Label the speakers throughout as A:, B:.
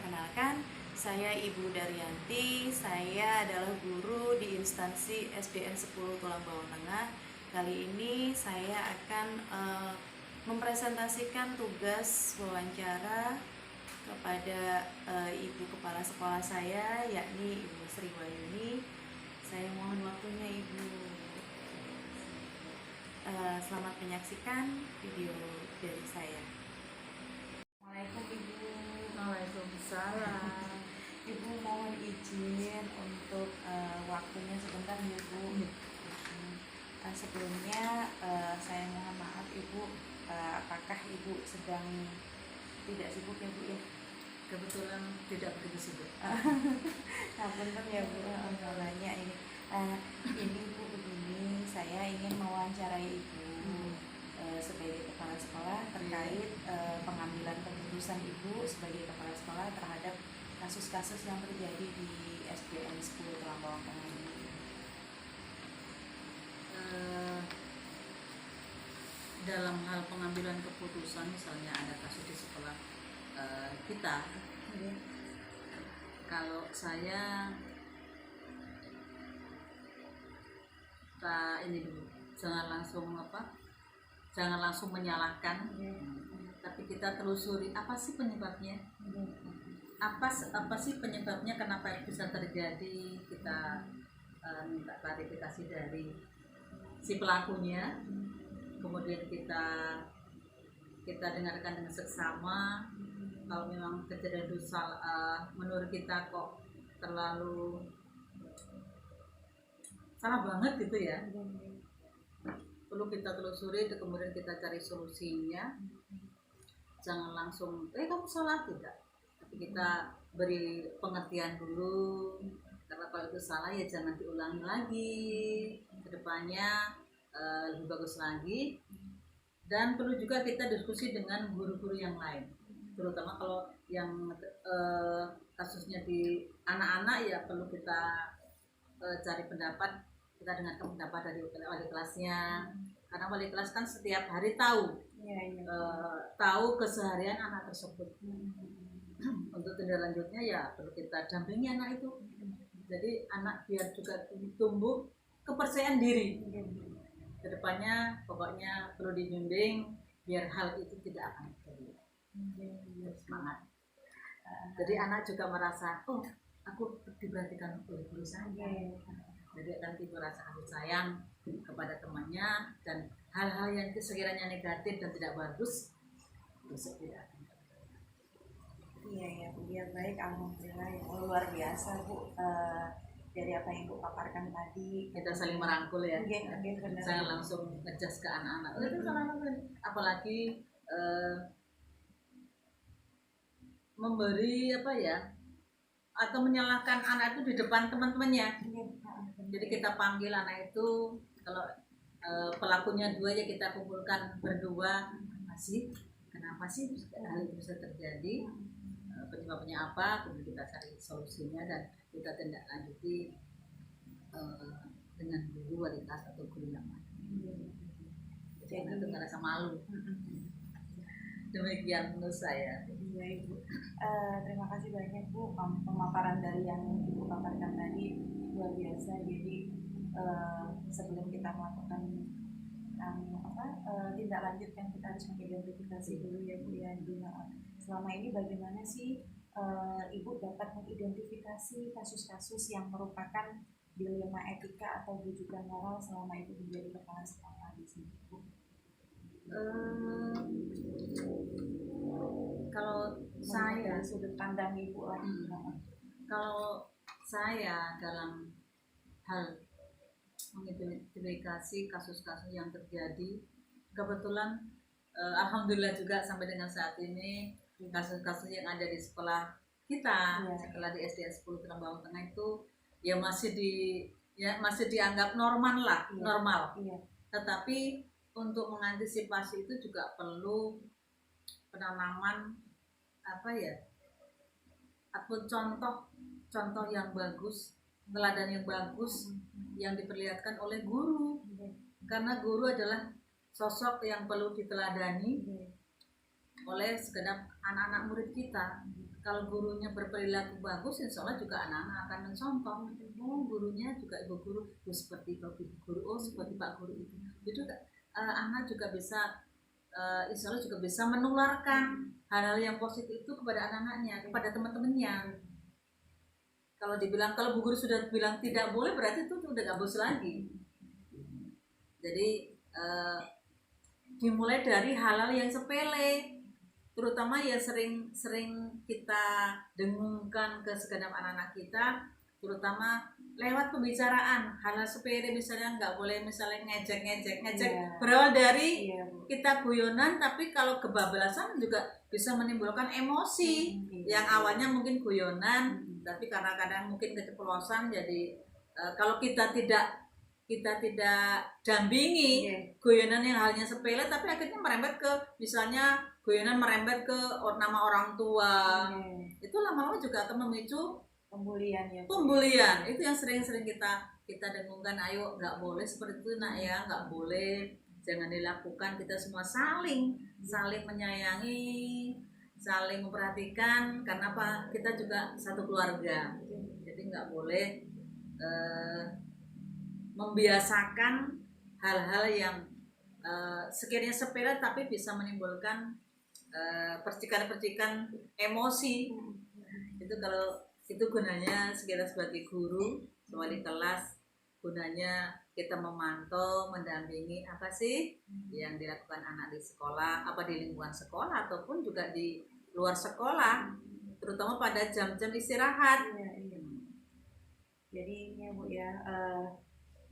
A: perkenalkan, saya Ibu Daryanti. Saya adalah guru di instansi SDN 10 Tulang Bawang Tengah. Kali ini saya akan mempresentasikan tugas wawancara kepada Ibu Kepala Sekolah saya, yakni Ibu Sri Wahyuni. Saya mohon waktunya, Ibu. Selamat menyaksikan video dari saya. Assalamualaikum, Ibu.
B: Waalaikumsalam.
A: Ibu mohon izin untuk waktunya sebentar, Ibu. Sebelumnya saya mohon maaf, Ibu. Apakah Ibu sedang tidak sibuk ya, Bu ya?
B: Kebetulan tidak begitu sibuk.
A: Nah, benar ya, Bu. Banyak ini. Ini Bu, begini, saya ingin mewawancarai Ibu sebagai kepala sekolah terkait pengambilan keputusan Ibu sebagai kepala sekolah terhadap kasus-kasus yang terjadi di SDN 10 Tulang Bawang Tengah ini.
B: Dalam hal pengambilan keputusan, misalnya ada kasus di sekolah kita, kalau saya ini dulu, jangan langsung menyalahkan, tapi kita telusuri apa sih penyebabnya, apa sih penyebabnya, kenapa bisa terjadi. Kita minta klarifikasi dari si pelakunya, kemudian kita dengarkan dengan seksama. Kalau memang kejadian itu menurut kita kok terlalu salah banget gitu ya, perlu kita telusuri, kemudian kita cari solusinya. Jangan langsung kamu salah, tidak, tapi kita beri pengertian dulu, karena kalau itu salah ya jangan diulangi lagi kedepannya, lebih bagus lagi. Dan perlu juga kita diskusi dengan guru-guru yang lain, terutama kalau yang kasusnya di anak-anak, ya perlu kita cari pendapat, kita dengarkan pendapat dari wali kelasnya, karena wali kelas kan setiap hari tahu keseharian anak tersebut. Untuk tindak lanjutnya ya perlu kita dampingi anak itu, jadi anak biar juga tumbuh kepercayaan diri. Kedepannya pokoknya perlu dibimbing biar hal itu tidak akan terjadi. Semangat. Jadi anak juga merasa, oh aku diperhatikan oleh guru saya. Jadi nanti merasa kasih sayang kepada temannya, dan hal-hal yang sekiranya negatif dan tidak bagus besok tidak akan terjadi.
A: Iya Bu, ya baik, alhamdulillah ya, luar biasa Bu. Dari apa yang Ibu paparkan tadi,
B: kita saling merangkul ya.
A: Benar.
B: Saya langsung ngejudge ke anak-anak. Itu salah, apalagi memberi atau menyalahkan anak itu di depan teman-temannya. Jadi kita panggil anak itu, kalau pelakunya dua ya kita kumpulkan berdua. Kenapa sih hal itu bisa terjadi, penyebabnya apa, kemudian kita cari solusinya dan kita tindak lanjuti dengan guru, wali kelas atau guru yang lain. Jadi itu nggak rasa malu. Demikian menurut saya.
A: Iya Ibu. Terima kasih banyak Bu, pemaparan dari yang Ibu paparkan tadi luar biasa. Jadi sebelum kita melakukan tindak lanjut, yang kita harus mengidentifikasi dulu ya Bu ya. Selama ini bagaimana sih Ibu dapat mengidentifikasi kasus-kasus yang merupakan dilema etika atau bujukan moral selama itu menjadi kepala sekolah di sini Bu?
B: Kalau saya
A: dari sudut pandang Ibu lagi,
B: kalau saya dalam hal mengidentifikasi kasus-kasus yang terjadi, kebetulan alhamdulillah juga sampai dengan saat ini kasus-kasus yang ada di sekolah kita, sekolah di SDN 10 Tulang Bawang Tengah itu ya masih dianggap normal. Tetapi untuk mengantisipasi itu juga perlu penanaman atau contoh yang bagus, teladan yang bagus yang diperlihatkan oleh guru, karena guru adalah sosok yang perlu diteladani oleh segenap anak-anak murid kita. Kalau gurunya berperilaku bagus, insya Allah juga anak-anak akan mencontoh. Oh, gurunya juga ibu guru, oh, seperti ibu guru, oh seperti pak guru itu. Jadi anak juga bisa, insya Allah juga bisa menularkan hal-hal yang positif itu kepada anak-anaknya, kepada teman-temannya. Kalau bu guru sudah bilang tidak boleh, berarti itu udah gak bos lagi. Jadi dimulai dari hal-hal yang sepele, terutama ya sering kita dengungkan ke segenap anak-anak kita, terutama lewat pembicaraan hal-hal sepele, misalnya nggak boleh misalnya ngejek berawal dari kita guyonan, tapi kalau kebablasan juga bisa menimbulkan emosi yang awalnya mungkin guyonan, tapi kadang-kadang mungkin keceplosan. Jadi kalau kita tidak dampingi guyonan yang halnya sepele, tapi akhirnya merembet ke, misalnya guyonan merembet ke nama orang tua, itu lama-lama juga akan memicu pembulian. Itu yang sering-sering kita dengungkan. Ayo, nggak boleh seperti itu nak ya, nggak boleh, jangan dilakukan. Kita semua saling menyayangi, saling memperhatikan, karena apa, kita juga satu keluarga. Jadi nggak boleh membiasakan hal-hal yang sekiranya sepele tapi bisa menimbulkan percikan-percikan emosi. Itu kalau itu gunanya kita sebagai guru, wali kelas, gunanya kita memantau, mendampingi apa sih yang dilakukan anak di sekolah, apa di lingkungan sekolah ataupun juga di luar sekolah, terutama pada jam-jam istirahat.
A: Jadi ini ya Bu ya,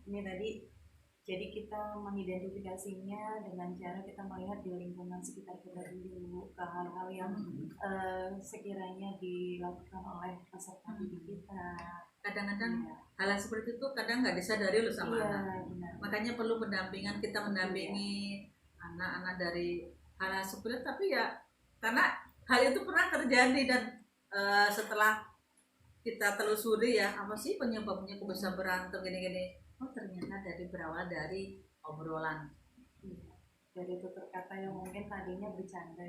A: ini tadi jadi kita mengidentifikasinya dengan cara kita melihat di lingkungan sekitar kita dulu, ke hal-hal yang sekiranya dilakukan oleh peserta didik kita.
B: Kadang-kadang hal seperti itu kadang nggak disadari loh sama anak. Makanya perlu pendampingan, kita mendampingi anak-anak dari hal sepele, tapi ya karena hal itu pernah terjadi, dan setelah kita telusuri ya, apa sih penyebabnya kok bisa berantem gini-gini, oh ternyata berawal dari obrolan,
A: dari tutur kata yang mungkin tadinya bercanda.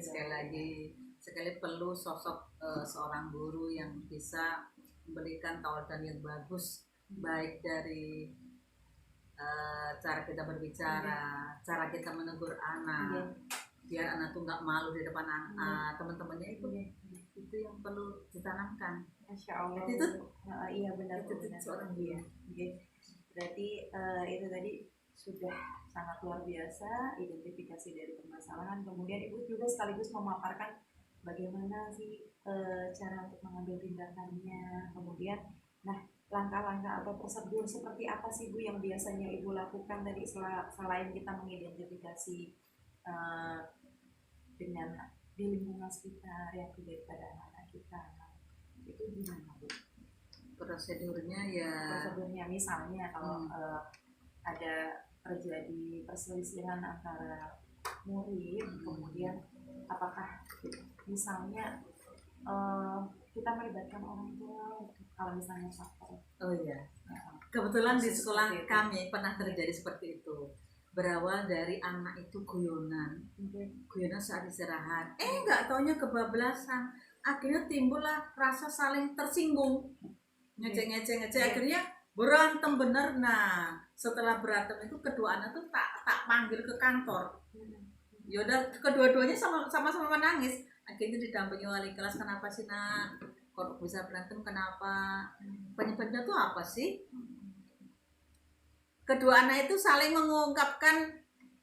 B: Sekali perlu sosok seorang guru yang bisa memberikan tauladan yang bagus, baik dari cara kita berbicara, cara kita menegur anak, biar anak tuh nggak malu di depan teman-temannya. Itu yang perlu ditanamkan.
A: Masya Allah.
B: Itu
A: iya benar
B: seorang dia.
A: Berarti itu tadi sudah sangat luar biasa, identifikasi dari permasalahan. Kemudian Ibu juga sekaligus memaparkan bagaimana sih cara untuk mengambil tindakannya. Kemudian, langkah-langkah atau prosedur seperti apa sih Bu yang biasanya Ibu lakukan tadi selain kita mengidentifikasi dengan di lingkungan sekitar yang terjadi pada anak-anak kita, itu gimana Bu?
B: Prosedurnya
A: misalnya kalau ada terjadi perselisihan antara murid, kemudian apakah misalnya kita melibatkan orang tua kalau misalnya faktor.
B: Oh iya, kebetulan di sekolah kami pernah terjadi seperti itu. Berawal dari anak itu guyonan saat istirahat, nggak taunya kebablasan, akhirnya timbullah rasa saling tersinggung, ngecek, akhirnya berantem bener. Nah, setelah berantem itu kedua anak tuh tak panggil ke kantor. Yaudah, kedua-duanya sama-sama menangis. Akhirnya didampingi wali kelas, kenapa sih nak, kok bisa berantem, kenapa, penyebabnya tuh apa sih? Kedua anak itu saling mengungkapkan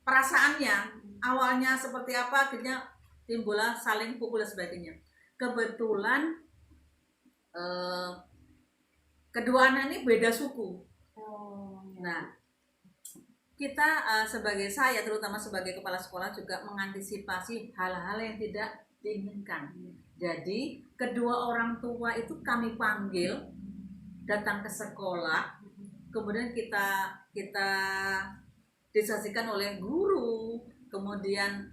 B: perasaannya, awalnya seperti apa, akhirnya timbullah saling pukul dan sebagainya. Kebetulan kedua anak ini beda suku. Nah, kita sebagai saya, terutama sebagai kepala sekolah, juga mengantisipasi hal-hal yang tidak diinginkan. Jadi kedua orang tua itu kami panggil datang ke sekolah, kemudian kita disaksikan oleh guru, kemudian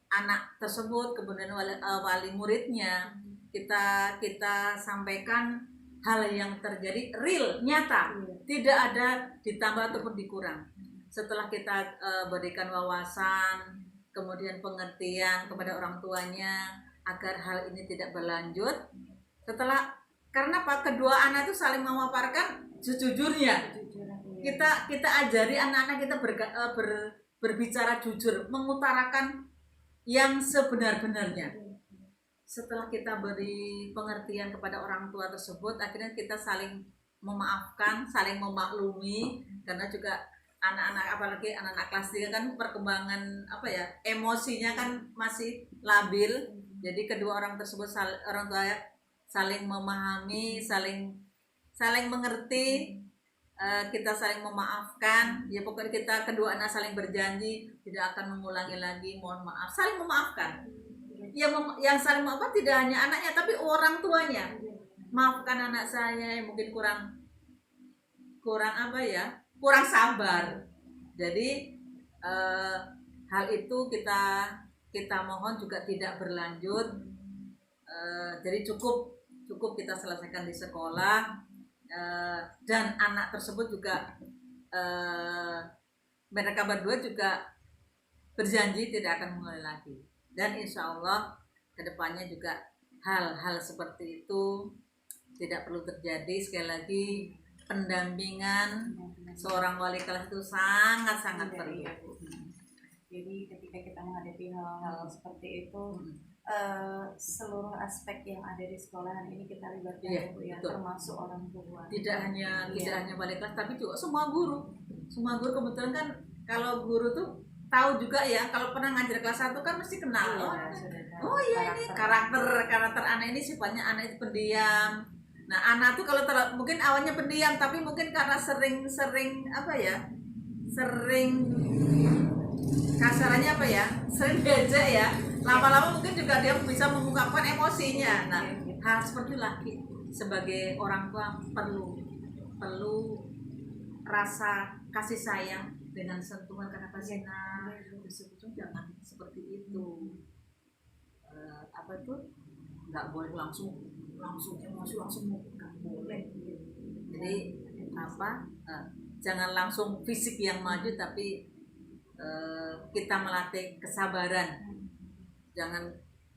B: anak tersebut, kemudian wali muridnya, kita sampaikan hal yang terjadi real, nyata, tidak ada ditambah ataupun dikurang. Setelah kita berikan wawasan, kemudian pengertian kepada orang tuanya, agar hal ini tidak berlanjut. Karena apa, kedua anak itu saling memaparkan sejujurnya. Kita ajari anak-anak kita berbicara jujur, mengutarakan yang sebenar-benarnya. Setelah kita beri pengertian kepada orang tua tersebut, akhirnya kita saling memaafkan, saling memaklumi, karena juga anak-anak, apalagi anak-anak kelas 3 kan perkembangan emosinya kan masih labil. Jadi kedua orang tersebut orang tua saling memahami, saling mengerti, kita saling memaafkan. Ya pokoknya kita kedua anak saling berjanji tidak akan mengulangi lagi, mohon maaf, saling memaafkan. Yang saling memaafkan tidak hanya anaknya tapi orang tuanya. Maafkan anak saya yang mungkin kurang sabar. Jadi hal itu kita mohon juga tidak berlanjut. Jadi cukup kita selesaikan di sekolah, dan anak tersebut juga mereka berdua juga berjanji tidak akan mengulangi lagi, dan insya Allah kedepannya juga hal-hal seperti itu tidak perlu terjadi. Sekali lagi, pendampingan seorang wali kelas itu sangat perlu.
A: Jadi ketika kita menghadapi hal-hal seperti itu, seluruh aspek yang ada di sekolahan ini kita libatkan, ya, termasuk orang tua. Tidak hanya
B: wali kelas, tapi juga semua guru. Semua guru kebetulan kan, kalau guru tuh tahu juga ya, kalau pernah ngajar kelas 1 kan mesti kenal. Ini karakter anak ini sifatnya anak itu pendiam. Nah, anak tuh kalau mungkin awalnya pendiam, tapi mungkin karena sering kasarannya sering bejek ya, lama-lama mungkin juga dia bisa mengungkapkan emosinya. Nah, hal seperti lagi sebagai orang tua perlu rasa kasih sayang dengan sentuhan kata-kata. Jangan seperti itu. Nggak boleh langsung emosi, nggak boleh. Jadi jangan langsung fisik yang maju, tapi kita melatih kesabaran.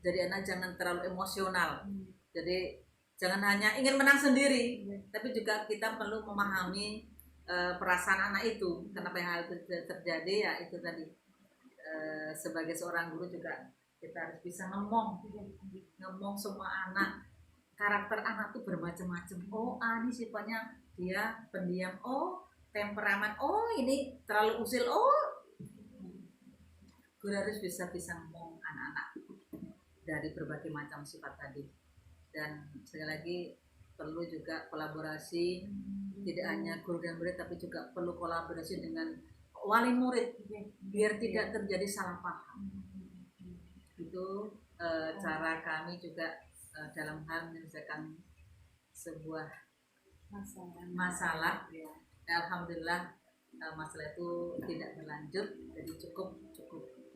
B: Jadi anak jangan terlalu emosional. Jadi jangan hanya ingin menang sendiri, tapi juga kita perlu memahami perasaan anak itu. Kenapa hal itu terjadi, ya itu tadi. Sebagai seorang guru juga kita harus bisa ngomong semua anak. Karakter anak tuh bermacam-macam. Ini sifatnya dia pendiam. Temperamen. Ini terlalu usil. Guru harus bisa ngomong anak-anak dari berbagai macam sifat tadi. Dan sekali lagi perlu juga kolaborasi, tidak hanya guru dan murid, tapi juga perlu kolaborasi dengan wali murid biar tidak terjadi salah paham. Itu cara kami juga dalam hal menyelesaikan sebuah masalah. Alhamdulillah masalah itu tidak berlanjut, jadi cukup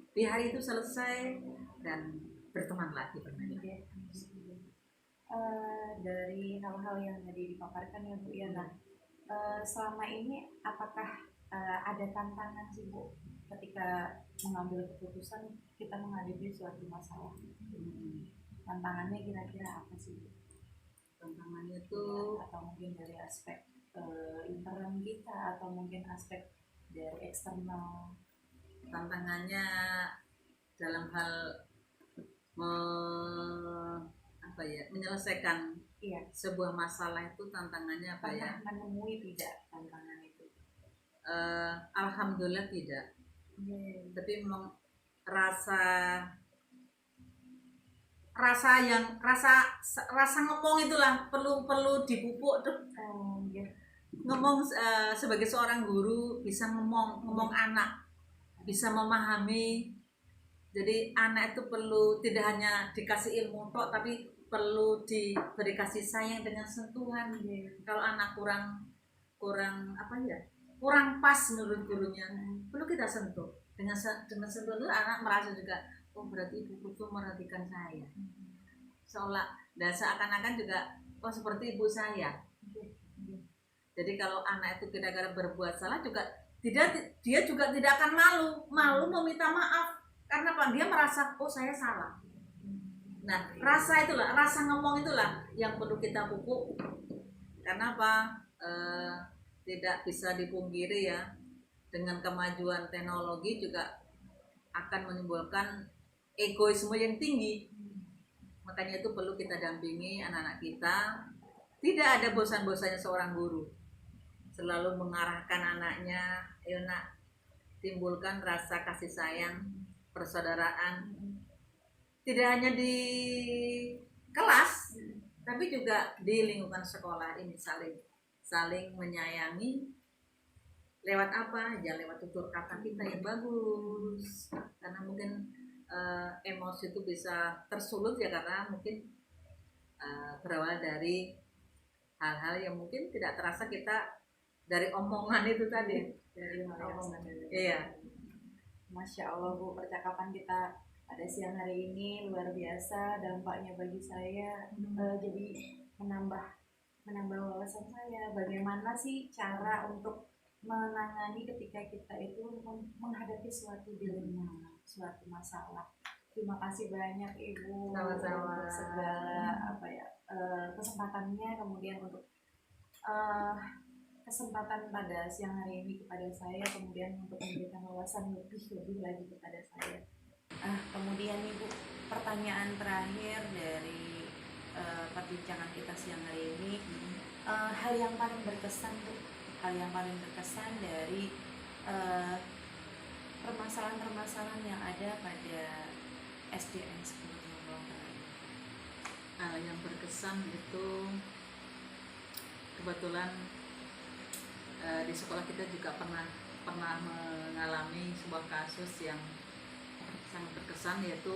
B: di hari itu selesai dan berteman lagi.
A: Dari hal-hal yang tadi dipaparkan ya Bu, ya, selama ini apakah ada tantangan sih Bu ketika mengambil keputusan kita menghadapi suatu masalah? Tantangannya kira-kira apa sih Bu?
B: Tantangannya itu
A: atau mungkin dari aspek internal kita, atau mungkin aspek dari eksternal.
B: Tantangannya dalam hal menyelesaikan sebuah masalah itu tantangannya apa ya?
A: Menemui tidak tantangan itu?
B: Alhamdulillah tidak. Tapi memang rasa ngomong itulah perlu dipupuk tuh. Ngomong sebagai seorang guru bisa ngomong anak, bisa memahami. Jadi anak itu perlu tidak hanya dikasih ilmu tok, tapi perlu diberi kasih sayang dengan sentuhan. Kalau anak kurang pas menurut gurunya, perlu kita sentuh. Dengan sentuh itu anak merasa juga, berarti ibu itu merhatikan saya. Seakan-akan juga, seperti ibu saya. Jadi kalau anak itu kira-kira berbuat salah juga, dia juga tidak akan malu meminta maaf. Karena apa? Dia merasa, saya salah. Nah, rasa itulah, rasa ngomong itulah yang perlu kita pupuk. Karena apa? Tidak bisa dipungkiri ya, dengan kemajuan teknologi juga akan menimbulkan egoisme yang tinggi. Makanya itu perlu kita dampingi anak-anak kita. Tidak ada bosan-bosannya seorang guru selalu mengarahkan anaknya, ayo nak, timbulkan rasa kasih sayang, persaudaraan, tidak hanya di kelas tapi juga di lingkungan sekolah ini, saling menyayangi. Lewat apa? Ya lewat tutur kata kita yang bagus, karena mungkin emosi itu bisa tersulut ya, karena mungkin berawal dari hal-hal yang mungkin tidak terasa kita dari omongan itu tadi.
A: Dari omongan.
B: Iya.
A: Masya Allah Bu, percakapan kita pada siang hari ini luar biasa dampaknya bagi saya. Jadi menambah wawasan saya bagaimana sih cara untuk menangani ketika kita itu menghadapi suatu dilema, suatu masalah. Terima kasih banyak Ibu.
B: Sama-sama.
A: Untuk segala kesempatannya, kemudian untuk kesempatan pada siang hari ini kepada saya, kemudian untuk memberikan wawasan lebih lagi kepada saya. Kemudian Ibu, pertanyaan terakhir dari perbincangan kita siang hari ini, hal yang paling berkesan Bu, hal yang paling berkesan dari permasalahan-permasalahan yang ada pada SDN 10 Timur.
B: Hal yang berkesan itu kebetulan di sekolah kita juga pernah mengalami sebuah kasus yang sangat berkesan, yaitu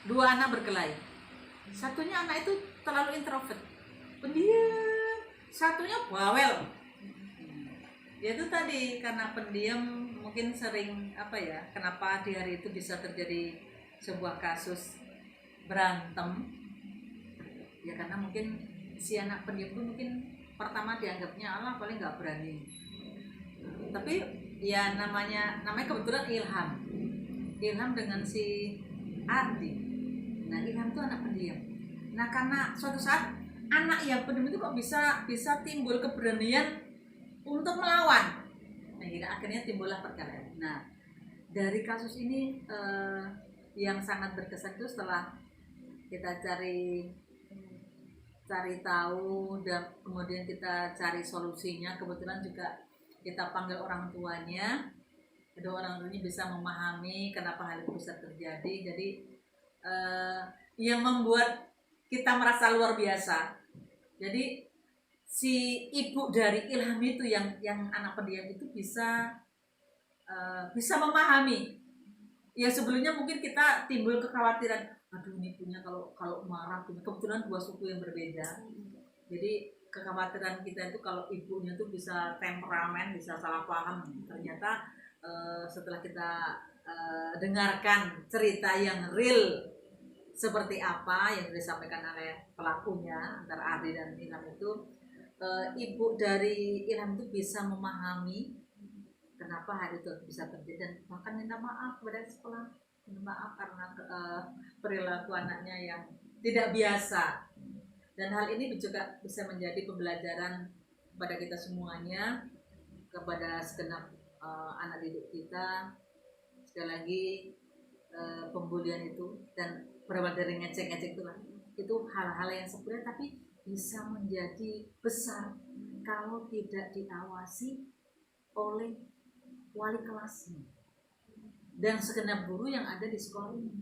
B: 2 anak berkelahi. Satunya anak itu terlalu introvert, pendiam, satunya bawel. Ya itu tadi, karena pendiam mungkin sering kenapa di hari itu bisa terjadi sebuah kasus berantem, ya karena mungkin si anak pendiam itu mungkin pertama dianggapnya Allah paling nggak berani, tapi ya namanya kebetulan ilham dengan si Ardi. Nah, Ilham itu anak pendiam. Nah, karena suatu saat anak yang pendiam itu kok bisa timbul keberanian untuk melawan. Nah, akhirnya timbullah perkelahian. Nah, dari kasus ini yang sangat berkesan itu setelah kita cari tahu dan kemudian kita cari solusinya, kebetulan juga kita panggil orang tuanya. Kedua orang tuanya bisa memahami kenapa hal itu bisa terjadi. Jadi yang membuat kita merasa luar biasa. Jadi si ibu dari Ilham itu yang anak pendiam itu bisa memahami. Ya sebelumnya mungkin kita timbul kekhawatiran, aduh ini punya kalau marah, kebetulan 2 suku yang berbeda. Jadi kekhawatiran kita itu kalau ibunya tuh bisa temperamen, bisa salah paham. Ternyata setelah kita dengarkan cerita yang real seperti apa yang disampaikan oleh pelakunya antara Ardi dan Ilham itu, ibu dari Ilham itu bisa memahami kenapa hal itu bisa terjadi dan bahkan minta maaf kepada sekolah, minta maaf karena perilaku anaknya yang tidak biasa. Dan hal ini juga bisa menjadi pembelajaran kepada kita semuanya, kepada segenap anak didik kita. Sekali lagi, pembulian itu dan berawal dari ngecek-ngecek itu hal-hal yang sepele tapi bisa menjadi besar kalau tidak diawasi oleh wali kelasnya dan segenap guru yang ada di sekolah ini.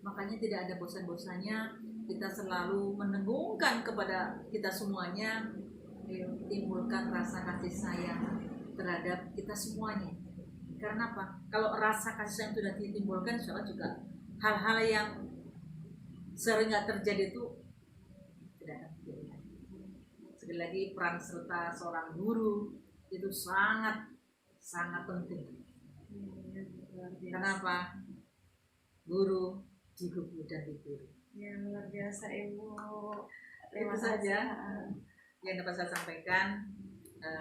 B: Makanya tidak ada bosan-bosannya kita selalu menenggungkan kepada kita semuanya, timbulkan rasa kasih sayang terhadap kita semuanya. Karena apa? Kalau rasa kasih sayang sudah ditimbulkan, insya Allah juga hal-hal yang sering nggak terjadi itu tidak akan terjadi. Sekali lagi, peran serta seorang guru itu sangat penting. Kenapa? Guru digugu dan diburu.
A: Ya, luar biasa Ibu.
B: Itu saja yang dapat saya sampaikan.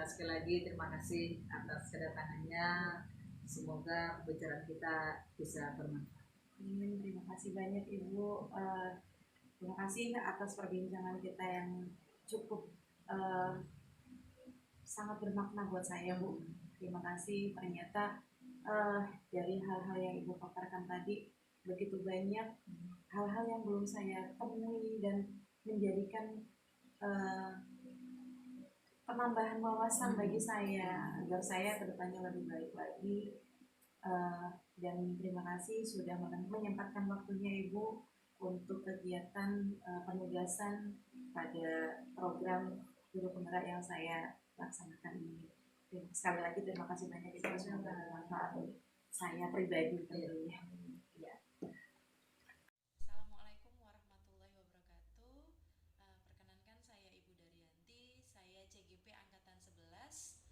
B: Sekali lagi terima kasih atas kedatangannya. Semoga pembicaraan kita bisa bermanfaat.
A: Terima kasih banyak Ibu. Terima kasih atas perbincangan kita yang cukup eh, sangat bermakna buat saya, Bu. Terima kasih. Ternyata eh, dari hal-hal yang Ibu paparkan tadi begitu banyak hal-hal yang belum saya temui dan menjadikan eh, penambahan wawasan bagi saya agar saya kedepannya lebih baik lagi. Dan terima kasih sudah menyempatkan waktunya Ibu untuk kegiatan penugasan pada program guru penggerak yang saya laksanakan ini. Sekali lagi terima kasih banyak Ibu, semoga bermanfaat untuk saya pribadi tentunya. Ya. Assalamualaikum warahmatullahi wabarakatuh. Perkenankan saya Ibu Daryanti, saya CGP Angkatan 11.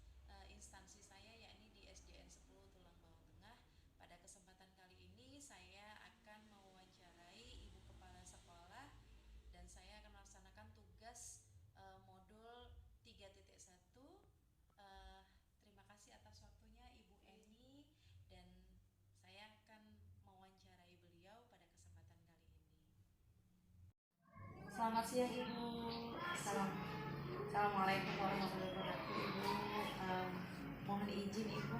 A: Instansi saya yakni di SDN 10 Tulang Bawang Tengah. Pada kesempatan kali ini saya akan mewawancarai Ibu Kepala Sekolah dan saya akan melaksanakan tugas modul 3.1. Terima kasih atas waktunya Ibu Eni dan saya akan mewawancarai beliau pada kesempatan kali ini. Selamat siang Ibu. Assalamualaikum warahmatullahi wabarakatuh Ibu. Mohon izin Ibu,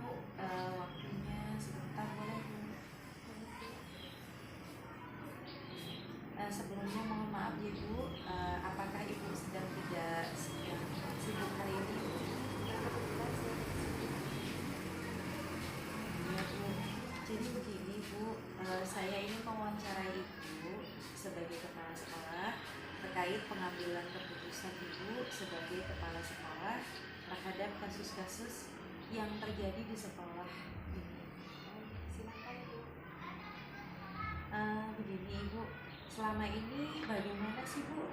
A: waktunya sebentar boleh Bu? Sebelumnya mohon maaf ya Bu, apakah Ibu sedang tidak sibuk hari ini? Ya, Bu. Jadi begini Bu, saya ini mewawancarai Ibu sebagai kepala sekolah terkait pengambilan keputusan Ibu sebagai kepala sekolah terhadap kasus-kasus yang terjadi di sekolah ini. Silakan Bu. Begini Ibu, selama ini bagaimana sih Bu,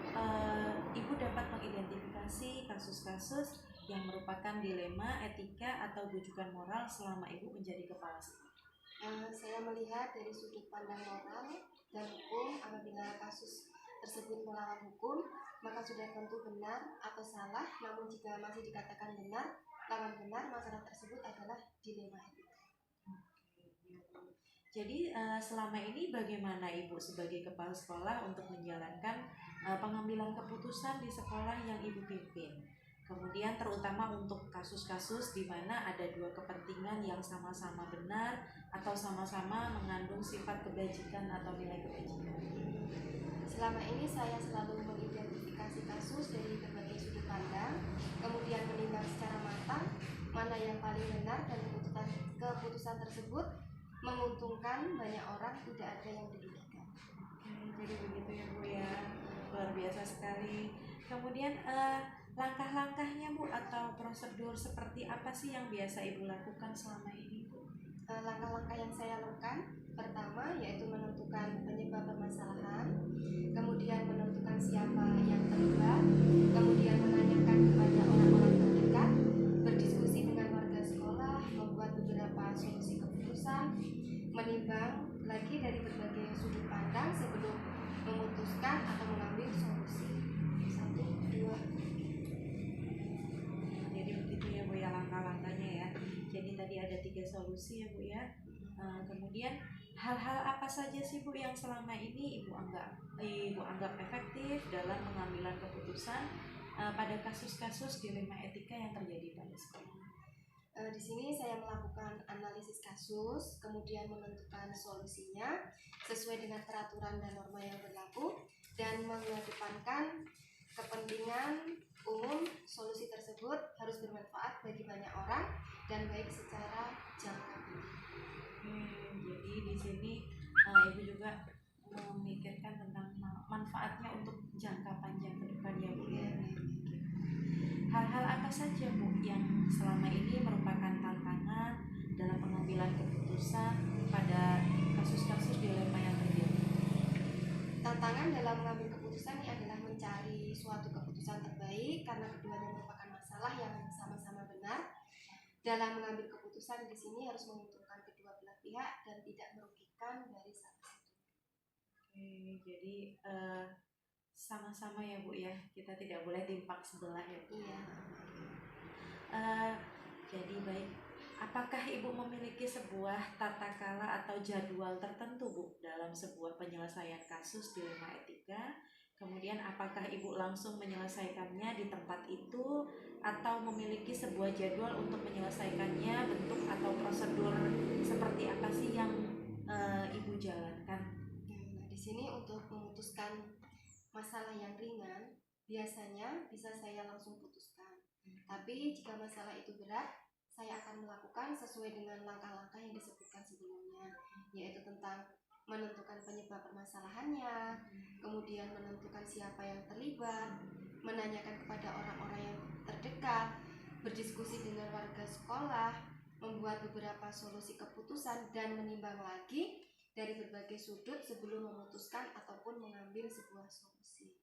A: Ibu dapat mengidentifikasi kasus-kasus yang merupakan dilema, etika, atau rujukan moral selama Ibu menjadi kepala sekolah?
C: Saya melihat dari sudut pandang moral dan hukum, apabila kasus tersebut melawan hukum, maka sudah tentu benar atau salah. Namun jika masih dikatakan benar, lawan benar, masalah tersebut adalah dilema etika.
A: Jadi selama ini bagaimana Ibu sebagai kepala sekolah untuk menjalankan pengambilan keputusan di sekolah yang Ibu pimpin? Kemudian terutama untuk kasus-kasus di mana ada dua kepentingan yang sama-sama benar atau sama-sama mengandung sifat kebajikan atau nilai kebajikan.
C: Selama ini saya selalu mengidentifikasi kasus dari berbagai sudut pandang, kemudian menimbang secara matang mana yang paling benar dan keputusan tersebut menguntungkan banyak orang, tidak ada yang dirugikan.
A: Jadi begitu ya Bu ya, luar biasa sekali. Kemudian langkah-langkahnya Bu atau prosedur seperti apa sih yang biasa Ibu lakukan selama ini Bu?
C: Langkah-langkah yang saya lakukan pertama yaitu menentukan penyebab permasalahan, kemudian menentukan siapa yang terlibat, kemudian menanyakan kepada orang-orang terdekat, berdiskusi dengan warga sekolah, membuat beberapa solusi keputusan, menimbang lagi dari berbagai sudut pandang sebelum memutuskan atau mengambil solusi. 1, 2.
A: Jadi begitu ya Bu ya langkah-langkahnya ya. Jadi tadi ada 3 solusi ya Bu ya. Kemudian hal-hal apa saja sih Bu yang selama ini Ibu anggap efektif dalam pengambilan keputusan pada kasus-kasus dilema etika yang terjadi pada sekolah?
C: Di sini saya melakukan analisis kasus, kemudian menentukan solusinya sesuai dengan peraturan dan norma yang berlaku, dan mengedepankan kepentingan umum. Solusi tersebut harus bermanfaat bagi banyak orang dan baik secara jangka panjang.
A: Jadi di sini Ibu juga memikirkan tentang manfaatnya untuk jangka panjang ke depan ya Bu ya. Hal-hal apa saja Bu yang selama ini merupakan tantangan dalam pengambilan keputusan pada kasus-kasus dilema yang terjadi?
C: Tantangan dalam mengambil keputusan ini adalah mencari suatu keputusan terbaik karena keduanya merupakan masalah yang sama-sama benar. Dalam mengambil keputusan di sini harus menguntungkan kedua belah pihak dan tidak merugikan dari salah satu.
A: Jadi sama-sama ya Bu ya, kita tidak boleh timpang sebelah ya Bu.
C: Iya.
A: Jadi baik, apakah Ibu memiliki sebuah tata kala atau jadwal tertentu, Bu, dalam sebuah penyelesaian kasus dilema etika? Kemudian apakah Ibu langsung menyelesaikannya di tempat itu atau memiliki sebuah jadwal untuk menyelesaikannya, bentuk atau prosedur seperti apa sih yang Ibu jalankan?
C: Nah, di sini untuk memutuskan masalah yang ringan, biasanya bisa saya langsung putuskan. Tapi jika masalah itu berat, saya akan melakukan sesuai dengan langkah-langkah yang disebutkan sebelumnya, yaitu tentang menentukan penyebab permasalahannya, kemudian menentukan siapa yang terlibat, menanyakan kepada orang-orang yang terdekat, berdiskusi dengan warga sekolah, membuat beberapa solusi keputusan, dan menimbang lagi dari berbagai sudut sebelum memutuskan ataupun mengambil sebuah solusi.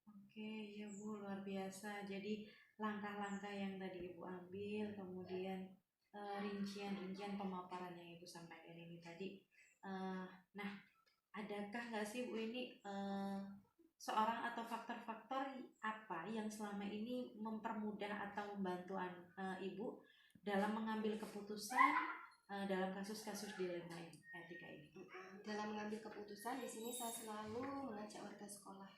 A: Oke, ya Bu, luar biasa. Jadi langkah-langkah yang tadi Ibu ambil, kemudian rincian-rincian pemaparan yang Ibu sampaikan ini tadi. Nah, adakah nggak sih Bu ini seorang atau faktor-faktor apa yang selama ini mempermudah atau membantu Ibu dalam mengambil keputusan dalam kasus-kasus dilema etika ini?
C: Dalam mengambil keputusan di sini saya selalu mengajak warga sekolah,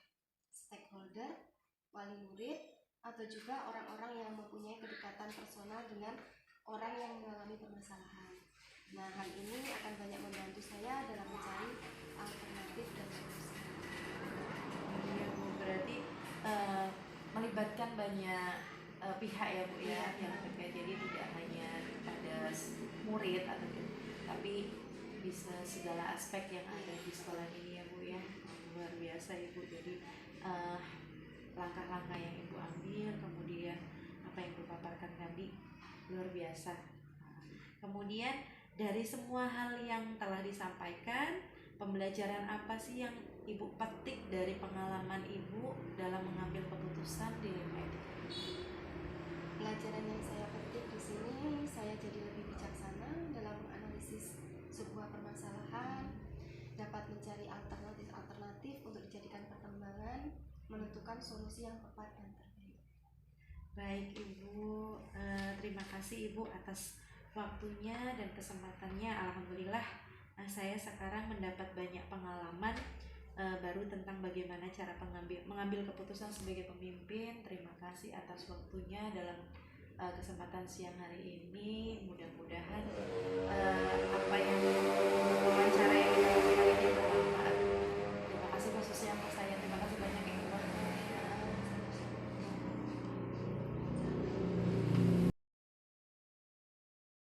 C: stakeholder, wali murid, atau juga orang-orang yang mempunyai kedekatan personal dengan orang yang mengalami permasalahan. Nah, hal ini akan banyak membantu saya dalam mencari alternatif dan solusi.
A: Iya Bu, berarti melibatkan banyak pihak ya Bu ya, yang terkait. Jadi tidak hanya kepada murid atau tapi bisa segala aspek yang ada di sekolah ini ya Bu ya. Luar biasa Ibu. Jadi langkah-langkah yang Ibu ambil, kemudian apa yang Ibu paparkan tadi luar biasa. Kemudian dari semua hal yang telah disampaikan, pembelajaran apa sih yang Ibu petik dari pengalaman Ibu dalam mengambil keputusan di dilema etika?
C: Pelajaran yang saya petik di sini, saya jadi lebih bijaksana dalam menganalisis sebuah permasalahan, dapat mencari alternatif untuk dijadikan pertimbangan, menentukan solusi yang tepat dan terbaik.
A: Baik Ibu, terima kasih Ibu atas waktunya dan kesempatannya. Alhamdulillah saya sekarang mendapat banyak pengalaman baru tentang bagaimana cara mengambil keputusan sebagai pemimpin. Terima kasih atas waktunya dalam kesempatan siang hari ini. Mudah-mudahan apa yang wawancara